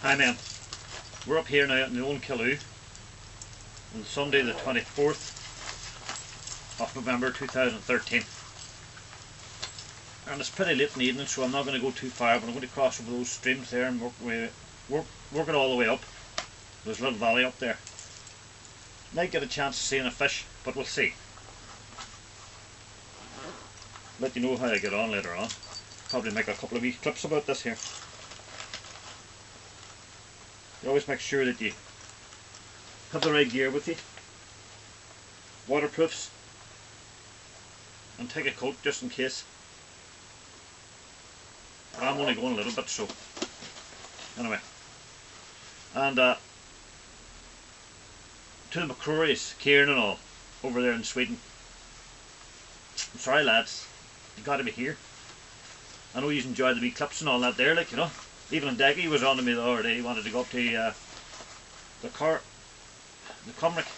Hi men, we're up here now in the Owenkillew on Sunday the 24th of November 2013, and it's pretty late in the evening, so I'm not going to go too far, but I'm going to cross over those streams there and work it all the way up. There's a little valley up there. Might get a chance of seeing a fish, but we'll see. Let you know how I get on later on. Probably make a couple of wee clips about this here. You always make sure that you have the right gear with you, waterproofs, and take a coat just in case. I'm only going a little bit, so anyway. And to the McCrorys, Kieran and all, over there in Sweden. I'm sorry lads, you got to be here. I know you enjoyed the wee clips and all that there, like, you know. Even Decky was on to me the other day. He wanted to go up to the Cumrick,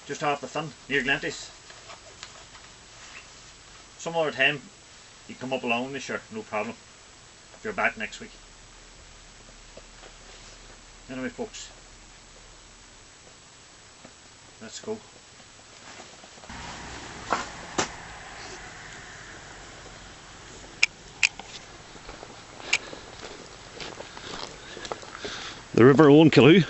just off the Finn, near Glenties. Some other time you come up along with me, sure, no problem. If you're back next week. Anyway folks, let's go. The river Owenkillew,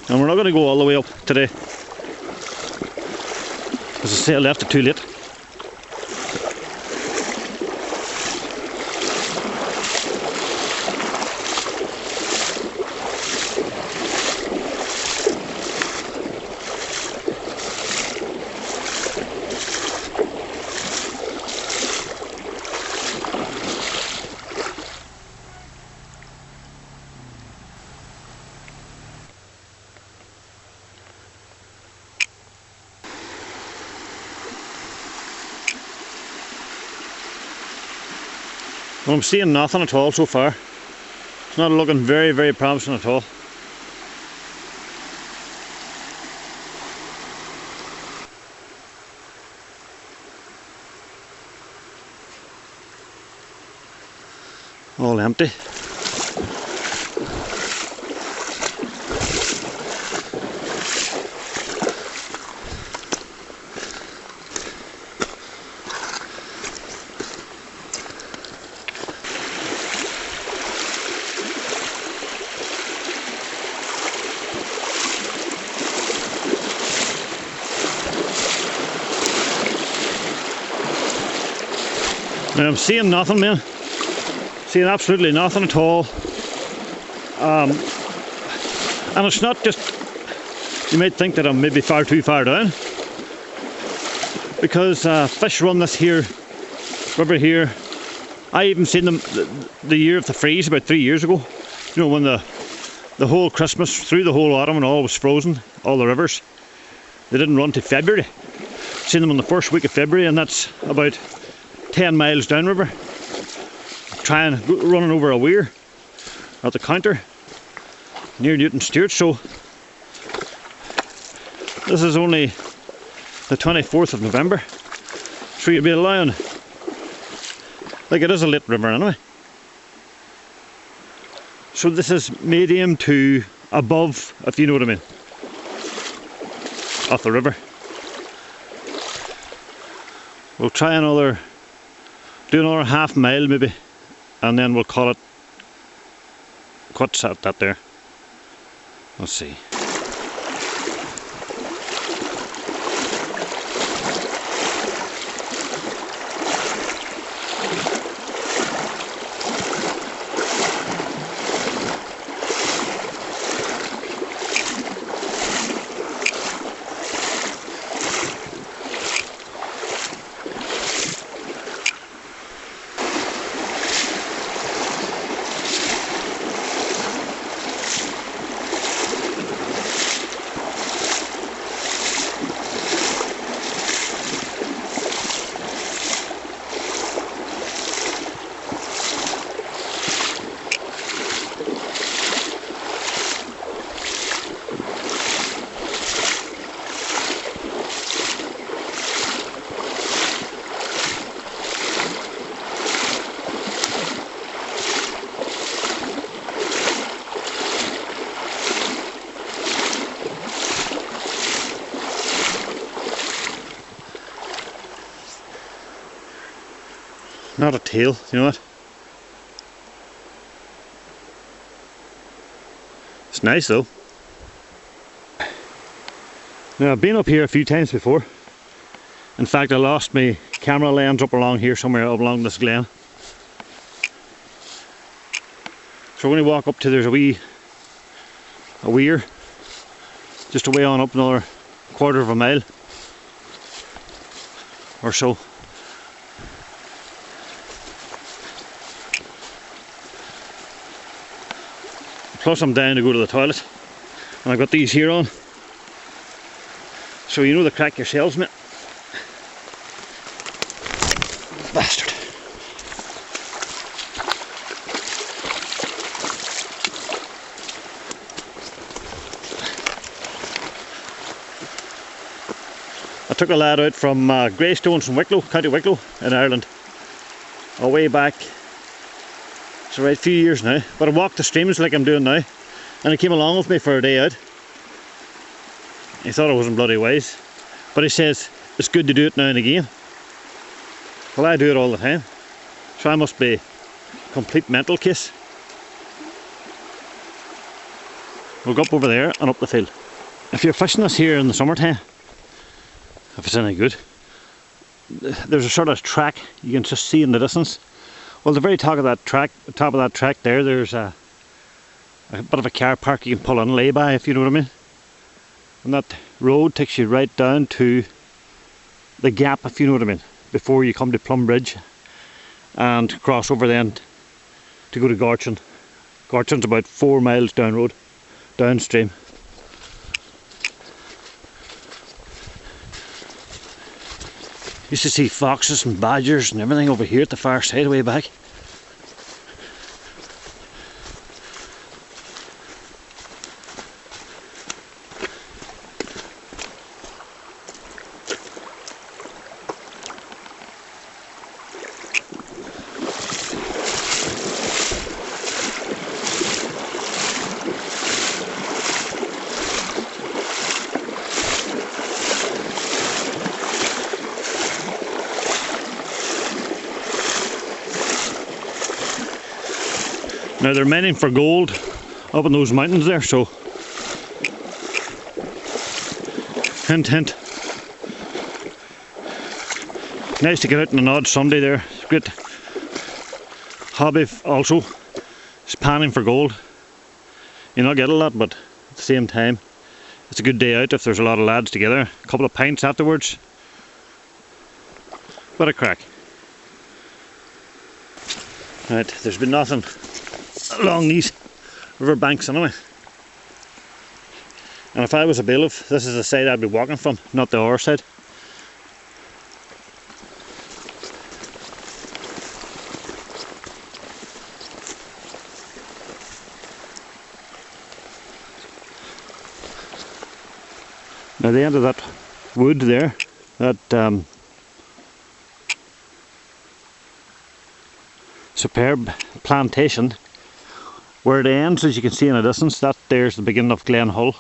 and we're not going to go all the way up today. As I say, I left it too late. Well, I'm seeing nothing at all so far. It's not looking very promising at all. All empty. Now I'm seeing nothing, man. Seeing absolutely nothing at all. And it's not just, you might think that I'm maybe far too far down, because fish run this here river here. I even seen them the year of the freeze about 3 years ago. You know, when the whole Christmas through the whole autumn and all was frozen, all the rivers. They didn't run to February. Seen them on the first week of February, and that's about 10 miles downriver, running over a weir at the counter near Newton Stewart. So this is only the 24th of November, so you'll be allowing, like, it is a late river anyway, so this is medium to above, if you know what I mean, off the river. We'll try do another half mile maybe, and then we'll call it quits at that there. Let's see. Not a tail, you know what? It's nice though. Now I've been up here a few times before. In fact, I lost my camera lens up along here somewhere, up along this glen. So we're going to walk up to, there's a weir just a way on up, another quarter of a mile or so. Plus I'm down to go to the toilet, and I've got these here on, so you know the crack yourselves, mate. Bastard. I took a lad out from Greystones from Wicklow, County Wicklow in Ireland, a way back. It's a right few years now, but I walked the streams like I'm doing now, and he came along with me for a day out. He thought I wasn't bloody wise, but he says it's good to do it now and again. Well, I do it all the time, so I must be a complete mental case. We'll go up over there and up the field. If you're fishing this here in the summertime, if it's any good, there's a sort of track you can just see in the distance. Well, the very top of that track, there's a bit of a car park you can pull in lay by, if you know what I mean. And that road takes you right down to the gap, if you know what I mean, before you come to Plum Bridge and cross over then to go to Gorchin. Gorchin's about 4 miles downstream. Used to see foxes and badgers and everything over here at the far side, way back. Now they're mining for gold up in those mountains there, so hint hint. Nice to get out on an odd Sunday there. Great hobby also, is panning for gold. You not get a lot, but at the same time it's a good day out if there's a lot of lads together. A couple of pints afterwards. What a crack. Right, there's been nothing along these riverbanks anyway. And if I was a bailiff, this is the side I'd be walking from, not the other side. Now the end of that wood there, that superb plantation, where it ends, as you can see in the distance, that there's the beginning of Glen Hull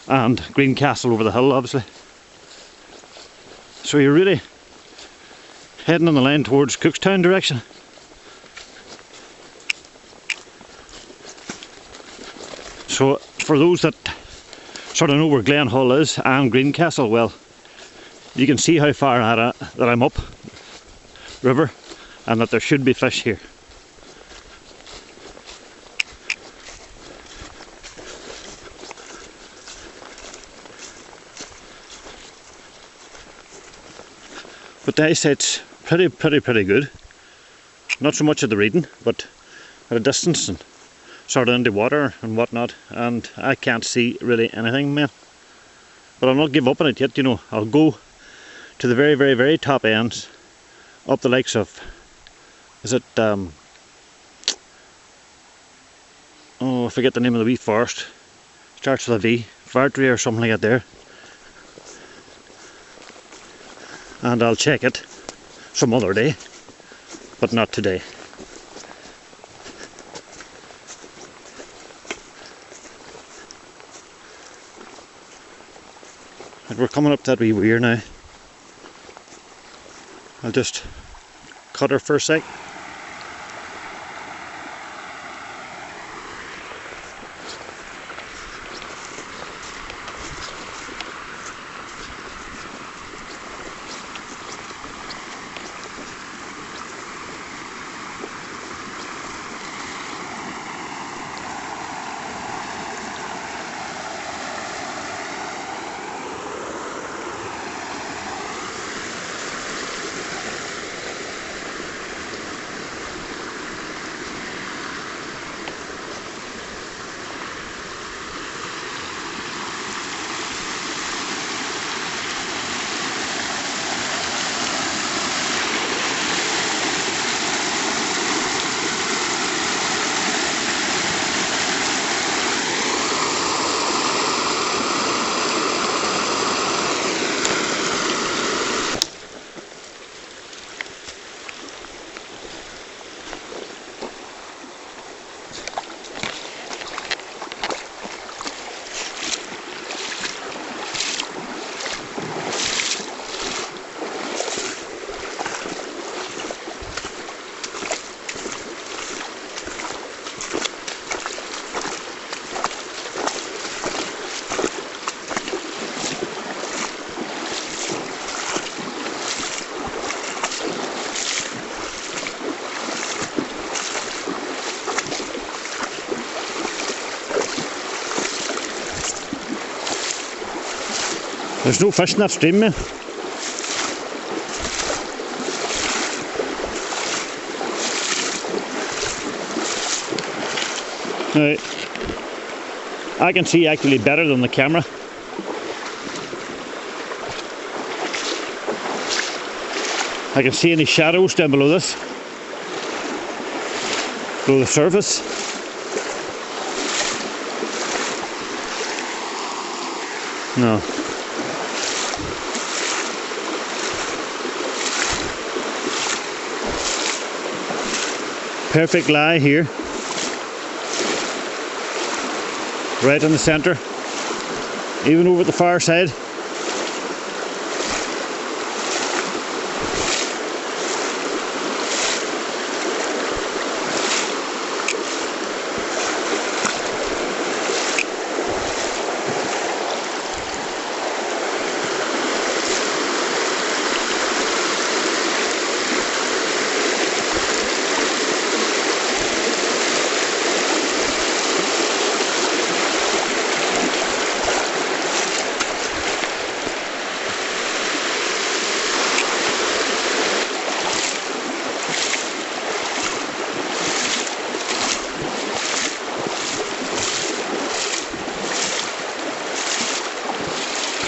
and Greencastle over the hill, obviously. So you're really heading on the line towards Cookstown direction. So for those that sort of know where Glen Hull is and Greencastle, well, you can see how far that I'm up river, and that there should be fish here. But the eyesight's pretty good. Not so much of the reading, but at a distance and sort of into water and whatnot, and I can't see really anything, man. But I'll not give up on it yet, you know. I'll go to the very top ends, up the likes of, is it, oh, I forget the name of the wee forest. Starts with a V, Vartree or something like that there. And I'll check it some other day, but not today. And we're coming up that wee weir now. I'll just cutter for a sec. There's no fish in that stream, man. Now, I can see actually better than the camera. I can see any shadows down below this, below the surface. No. Perfect lie here, right in the centre, even over at the far side.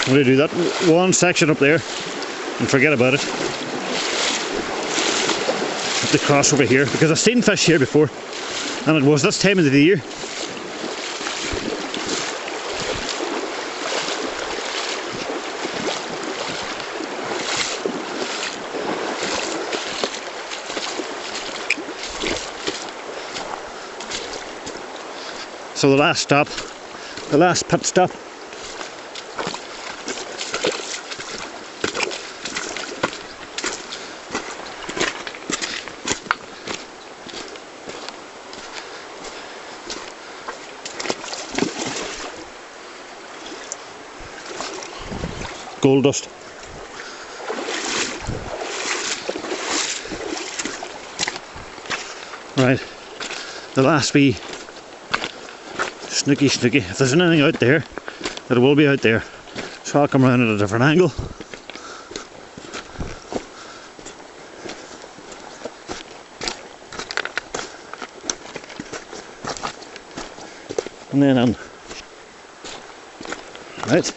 I'm going to do that one section up there and forget about it. Have to cross over here because I've seen fish here before, and it was this time of the year. So the last stop, the last pit stop. Gold dust. Right, the last wee snooky. If there's anything out there, it will be out there. So I'll come around at a different angle. And then right.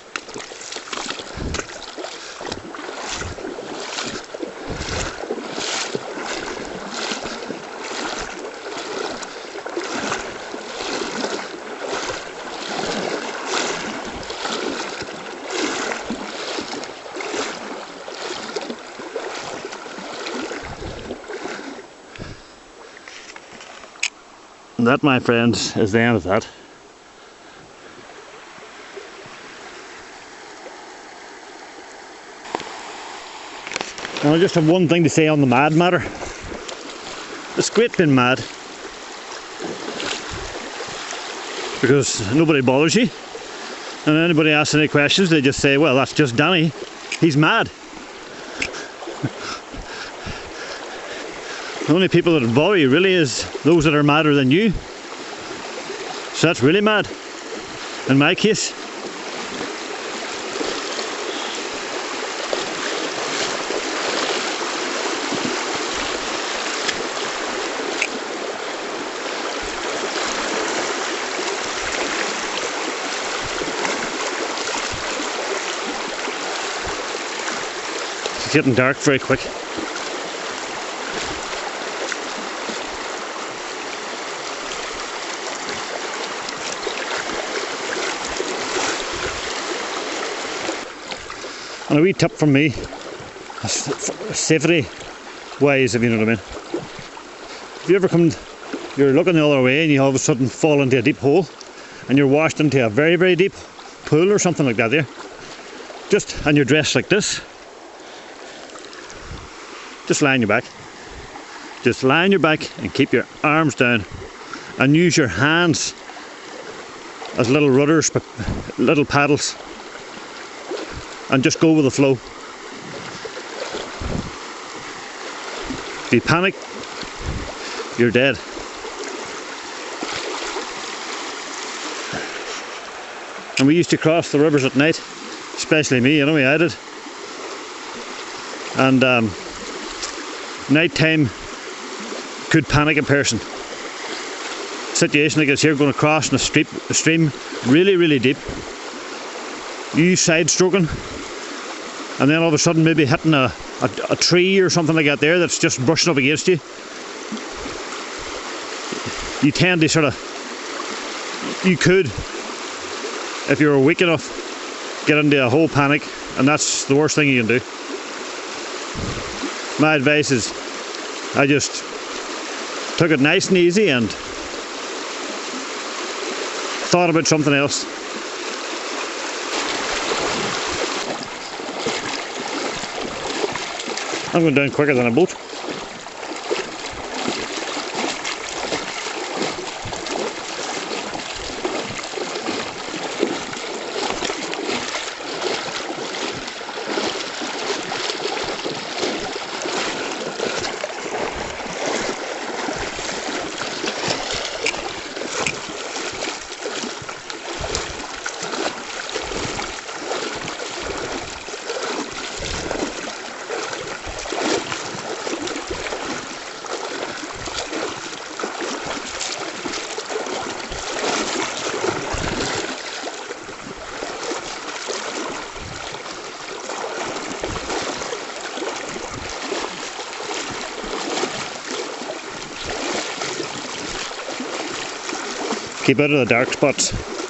And that, my friends, is the end of that. And I just have one thing to say on the mad matter. It's great being mad, because nobody bothers you, and anybody asks any questions, they just say, well, that's just Danny, he's mad. The only people that bother you really is those that are madder than you. So that's really mad, in my case. It's getting dark very quick. And a wee tip from me, safety wise, if you know what I mean. If you ever you're looking the other way and you all of a sudden fall into a deep hole and you're washed into a very, very deep pool or something like that there, and you're dressed like this, just lie on your back. Just lie on your back and keep your arms down and use your hands as little rudders, little paddles, and just go with the flow. If you panic, you're dead. And we used to cross the rivers at night, especially me, anyway, I did. And night time could panic a person. Situation like this here, going across in a stream really, really deep. You side stroking, and then all of a sudden maybe hitting a tree or something like that there that's just brushing up against you. You tend to you could, if you were weak enough, get into a whole panic, and that's the worst thing you can do. My advice is, I just took it nice and easy and thought about something else. I'm going down quicker than a boat. Keep out of the dark spots.